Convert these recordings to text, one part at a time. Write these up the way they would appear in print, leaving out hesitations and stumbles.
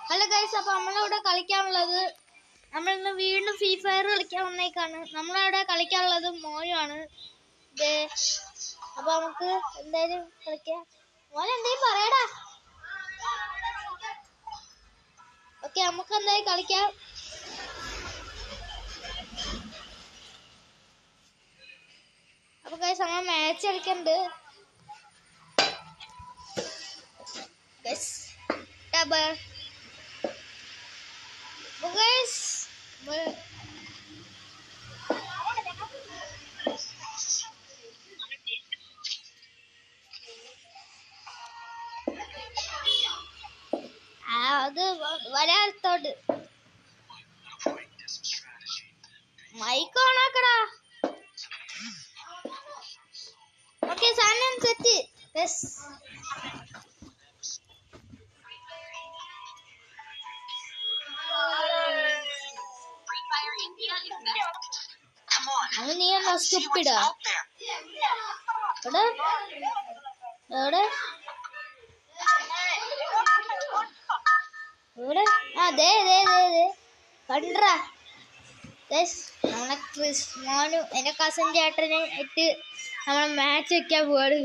Hello guys, അപ്പോൾ നമ്മളിവിടെ കളിക്കാനുള്ളത് നമ്മളിന്ന് വീണ്ടും ഫ്രീ ഫയർ കളിക്കാൻ വന്നേക്കാണ്. നമ്മളിവിടെ കളിക്കാനുള്ളത് മോനുമാണ്. അപ്പോൾ നമുക്ക് എന്തായാലും കളിക്കാം. മോൻ എന്തെങ്കിലും പറയടാ. ഓക്കെ, നമുക്ക് എന്തായാലും കളിക്കാം. അപ്പോൾ ഗൈസ് നമ്മൾ മാച്ച് കളിക്കുന്നുണ്ട്. ഗൈസ് ഡബിൾ guys, അത് വരാത്തോട്ട് മൈക്ക് ഓണാക്കടാ. ഓക്കെ, സാധനം സെറ്റ്. നീ എന്നാ സ്റ്റുപ്പിഡ് അതെ കണ്ടാ നമ്മളെ മോനും എന്റെ കസിൻ ചേട്ടനെ ഇട്ട് നമ്മളെ മാച്ച് വെക്കാൻ പോവാണ്.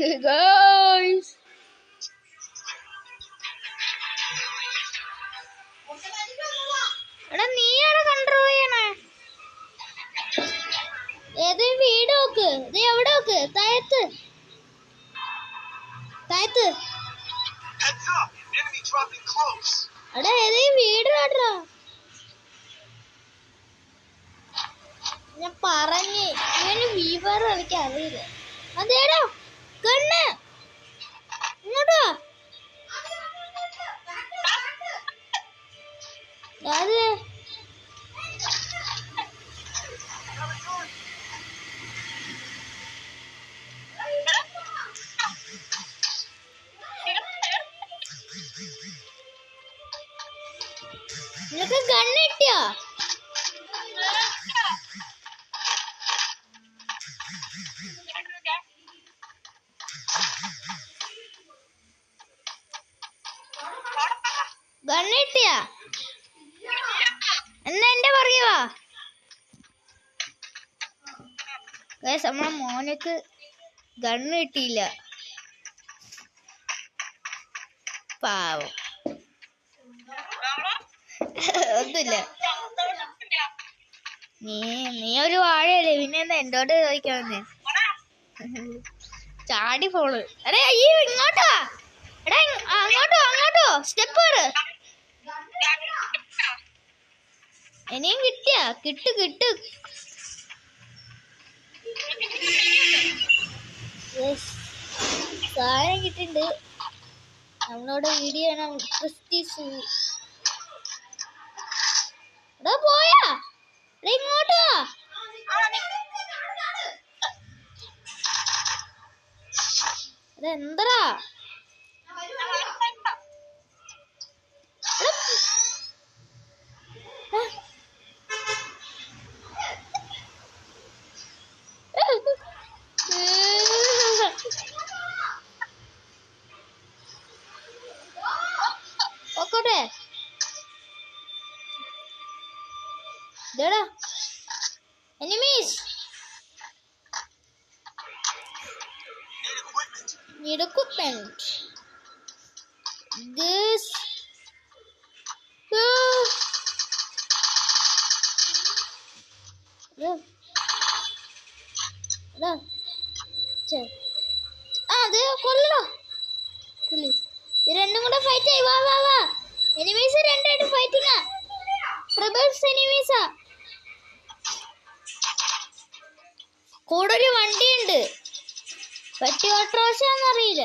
എടാ നീയാണ് കൺട്രോൾ ചെയ്യണേ. ഏത് വീട് നോക്ക്, ഇത് എവിടെ നോക്ക്, താഴത്ത് എടാ ഏത് വീട് കാട്ടാ. ഞാൻ പറഞ്ഞ് ഇങ്ങനെ വീവർ കളിക്കാൻ അറിയില്ല. അതേടാ കണ്ണ് ഇങ്ങോട്ടോ. അത് നിനക്ക് ഗണ്ണ് കിട്ടിയോ? ഗണ്ണ് കിട്ടിയാ? എന്നാ എന്റെ പുറകെ വാ. നമ്മളെ മോനക്ക് ഗണ്ണ് കിട്ടിയില്ല, പാവം. ഒന്നുമില്ല, നീ ഒരു വാഴയല്ലേ, പിന്നെ എന്താ എന്നോട് ചോദിക്കാന്ന്. ചാടി പോള്. എടാ ഈ ഇങ്ങോട്ടോ, എടാ അങ്ങോട്ടോ സ്റ്റെപ്പ് ഇനിയും കിട്ടിയാ? കിട്ടു. സാധനം കിട്ടിണ്ട്. നമ്മളോട് വീഡിയോ പോയാ ഇങ്ങോട്ടോ. അതെന്തടാ ഓക്കോട്ടെ. Enemies. Need equipment. This. അത് കൊല്ലോ. രണ്ടും കൂടെ ഫൈറ്റ് ആയി. വാ. എനിമീസ് രണ്ടായിട്ട് ഫൈറ്റിംഗാ. ട്രിബിൾസ് എനിമീസാ. കൂടെ ഒരു വണ്ടിയുണ്ട്. പറ്റി ഓട്ടോറിക്ഷന്നറിയില്ല.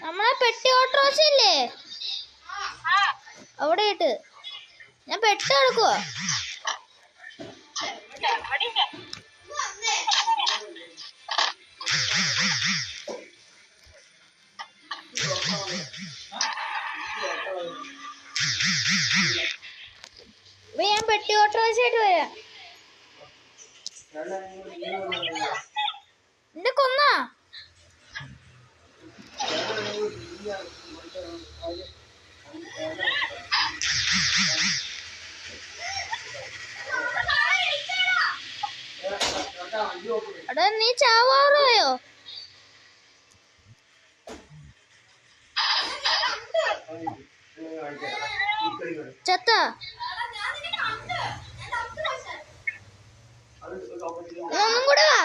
നമ്മളെ പെട്ടി ഓട്ടോസ് ഇല്ലേ അവിടെ ഇട്ട് ഞാൻ പെട്ടി എടുക്കുവോ ഞാൻ പെട്ടി ഓട്ടോസ് ആയിട്ട് വരാം എന്റെ കൊന്നാ എടാ നീ ചാവാറായോ ചത്ത ഒന്നും കൂടെ വാ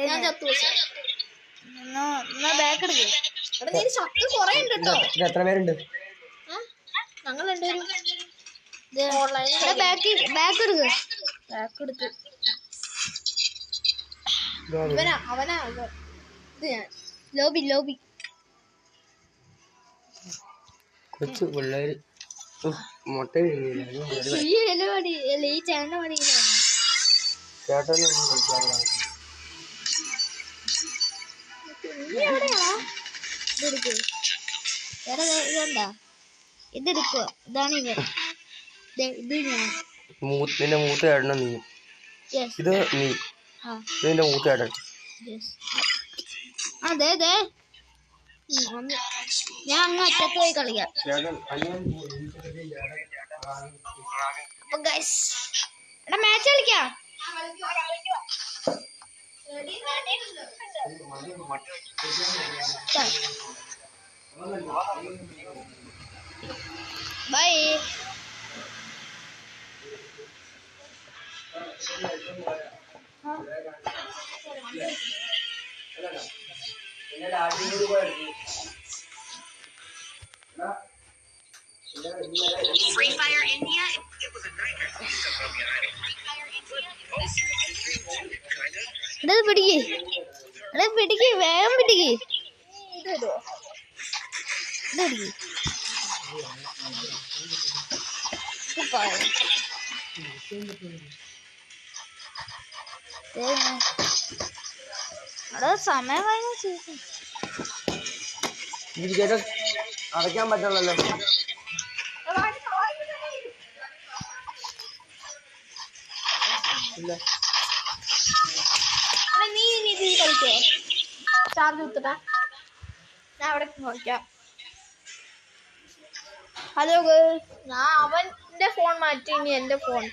ഞാൻ ചത്തു ബാക്ക് എടുക്ക് ശക്തി കൊറേ ഉണ്ട് കേട്ടോ എത്ര പേരുണ്ട് ഞങ്ങൾ രണ്ടുപേരും ബാക്ക് എടുക്ക് ബാക്ക് എടുത്ത് അവനാ ഇത് ഞാൻ ലോബി കൊച്ചു പിള്ളേര് മുട്ട ഈ ചേട്ടന്റെ പണിയിലാണ് ചേട്ടനൊന്നും ഇതെടുക്ക് വേറെ ഇതെന്താ ഇതെടുക്കുക ഇതാണ് ഇവൻ ഇത് ഞാൻ നിന്റെ മൂത്ത ചേട്ടനാ നീ ഇത് നീ ഇതിന്റെ മൂത്ത ചേട്ടൻ അതെ ഞാൻ അങ്ങ് അറ്റത്ത് പോയി കളിക്കാം എടാ മാച്ച് കളിക്കാം ബൈ Free Fire India. പിടിക്ക് വേഗം പിടിക്ക് സമയം ചേട്ടൻ അടയ്ക്കാൻ പറ്റുള്ളല്ലോ നീ കളിക്കോ ചാർജ് കുത്തട്ടാ ഞാൻ അവിടെ നോക്കാം ഹലോ ഞാൻ അവന്റെ ഫോൺ മാറ്റി ഇനി എന്റെ ഫോൺ